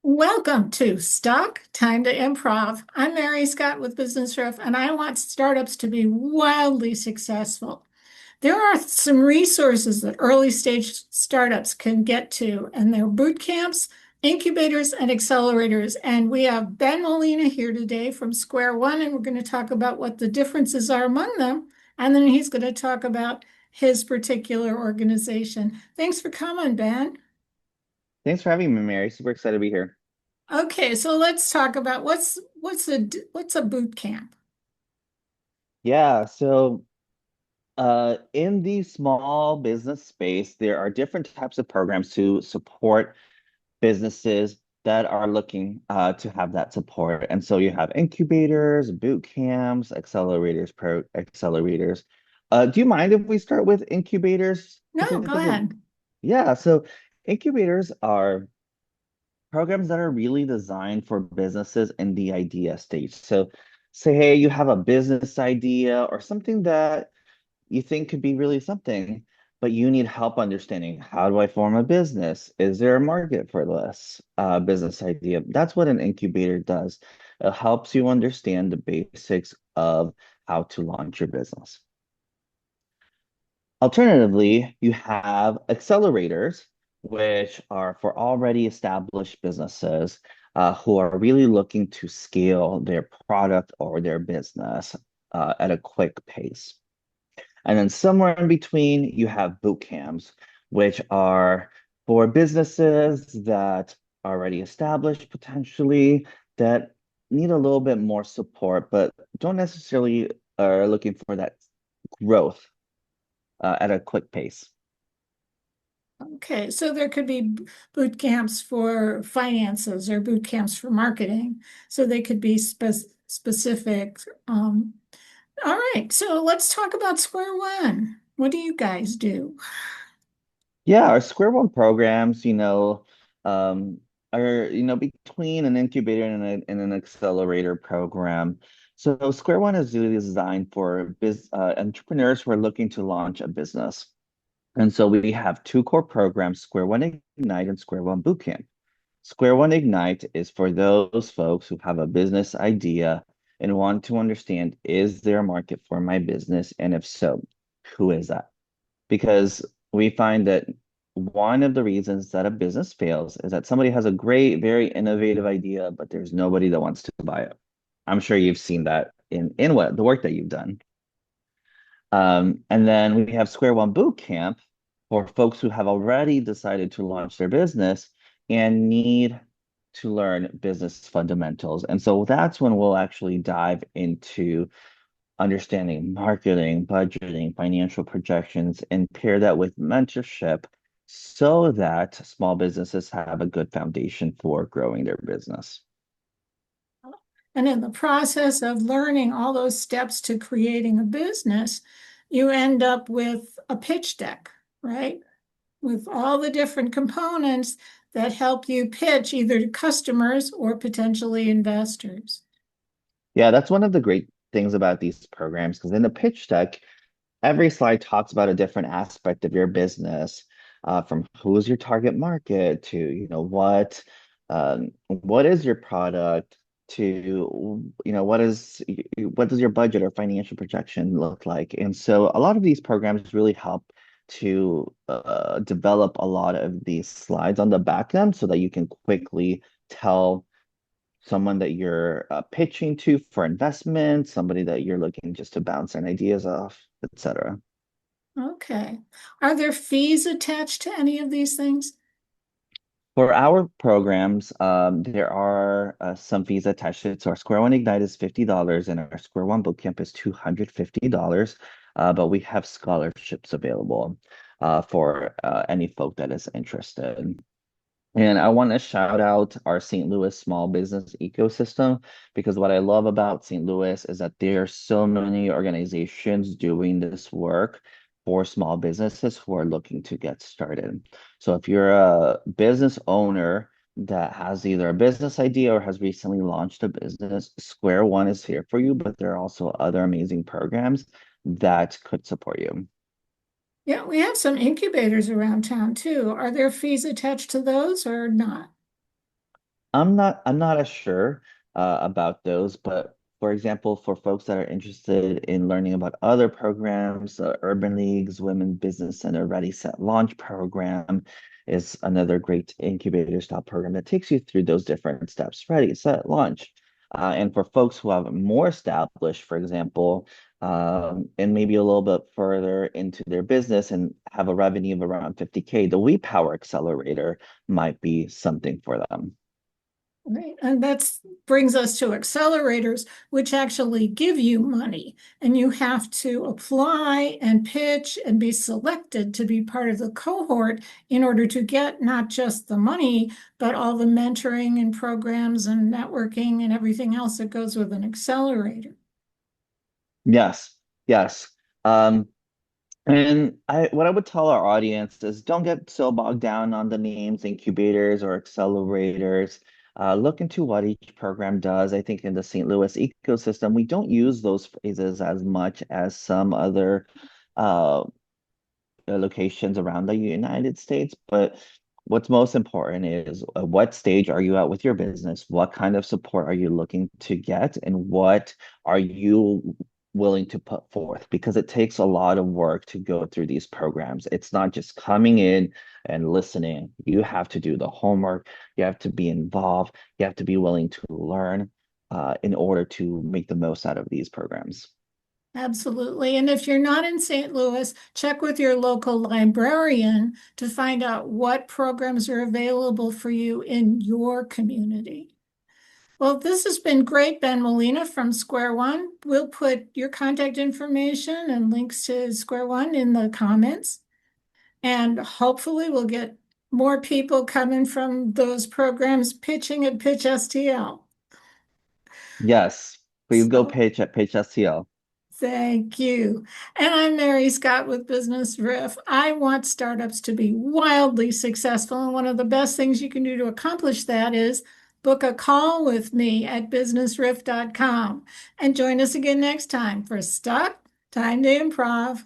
Welcome to Stock Time to Improv. I'm Mary Scott with Business Ref, and I want startups to be wildly successful. There are some resources that early stage startups can get to, and they're boot camps, incubators, and accelerators. And we have Ben Molina here today from Square One, and we're going to talk about what the differences are among them. And then he's going to talk about his particular organization. Thanks for coming, Ben. Thanks for having me, Mary. Super excited to be here. Okay, so let's talk about what's a boot camp? Yeah, in the small business space, there are different types of programs to support businesses that are looking to have that support. And so you have incubators, boot camps, accelerators. Do you mind if we start with incubators? No, go ahead. Yeah, so incubators are programs that are really designed for businesses in the idea stage. So say, hey, you have a business idea or something that you think could be really something, but you need help understanding how do I form a business? Is there a market for this business idea? That's what an incubator does. It helps you understand the basics of how to launch your business. Alternatively, you have accelerators, which are for already established businesses who are really looking to scale their product or their business at a quick pace. And then somewhere in between, you have boot camps, which are for businesses that are already established potentially that need a little bit more support, but don't necessarily are looking for that growth at a quick pace. Okay, so there could be boot camps for finances or boot camps for marketing. So they could be specific. All right, so let's talk about Square One. What do you guys do? Yeah, our Square One programs, um, are, between an incubator and an accelerator program. So Square One is really designed for entrepreneurs who are looking to launch a business. And so we have two core programs, Square One Ignite and Square One Bootcamp. Square One Ignite is for those folks who have a business idea and want to understand, is there a market for my business? And if so, who is that? Because we find that one of the reasons that a business fails is that somebody has a great, very innovative idea, but there's nobody that wants to buy it. I'm sure you've seen that in what the work that you've done. And then we have Square One Boot Camp for folks who have already decided to launch their business and need to learn business fundamentals. And so that's when we'll actually dive into understanding marketing, budgeting, financial projections, and pair that with mentorship so that small businesses have a good foundation for growing their business. And in the process of learning all those steps to creating a business, you end up with a pitch deck, right? With all the different components that help you pitch either to customers or potentially investors. Yeah, that's one of the great things about these programs because in the pitch deck, every slide talks about a different aspect of your business, from who's your target market to, what is your product to, what does your budget or financial projection look like? And so a lot of these programs really help to develop a lot of these slides on the back end so that you can quickly tell someone that you're pitching to for investment, somebody that you're looking just to bounce an ideas off, etc. Okay. Are there fees attached to any of these things? For our programs, there are some fees attached to it. So our Square One Ignite is $50 and our Square One Bootcamp is $250. But we have scholarships available for any folk that is interested. And I want to shout out our St. Louis small business ecosystem because what I love about St. Louis is that there are so many organizations doing this work for small businesses who are looking to get started. So if you're a business owner that has either a business idea or has recently launched a business, Square One is here for you, but there are also other amazing programs that could support you. Yeah, we have some incubators around town too. Are there fees attached to those or not? I'm not as sure about those, but for example, for folks that are interested in learning about other programs, Urban Leagues, Women Business Center Ready Set Launch program is another great incubator style program that takes you through those different steps. Ready, set, launch. And for folks who have more established, for example, and maybe a little bit further into their business and have a revenue of around 50K, the We Power Accelerator might be something for them. Right. And that brings us to accelerators, which actually give you money. And you have to apply and pitch and be selected to be part of the cohort in order to get not just the money, but all the mentoring and programs and networking and everything else that goes with an accelerator. Yes, yes. Um, and what I would tell our audience is don't get so bogged down on the names, incubators or accelerators. Look into what each program does. I think in the St. Louis ecosystem, we don't use those phrases as much as some other uh, locations around the United States. But what's most important is what stage are you at with your business? What kind of support are you looking to get? And what are you willing to put forth? Because it takes a lot of work to go through these programs. It's not just coming in and listening. You have to do the homework. You have to be involved. You have to be willing to learn in order to make the most out of these programs. Absolutely. And if you're not in St. Louis, check with your local librarian to find out what programs are available for you in your community. Well, this has been great, Ben Molina from Square One. We'll put your contact information and links to Square One in the comments. And hopefully we'll get more people coming from those programs pitching at Pitch STL. Yes, please go So pitch at Pitch STL. thank you. And I'm Mary Scott with Business Riff. I want startups to be wildly successful. And one of the best things you can do to accomplish that is book a call with me at businessriff.com and join us again next time for Stuck Time to Improv.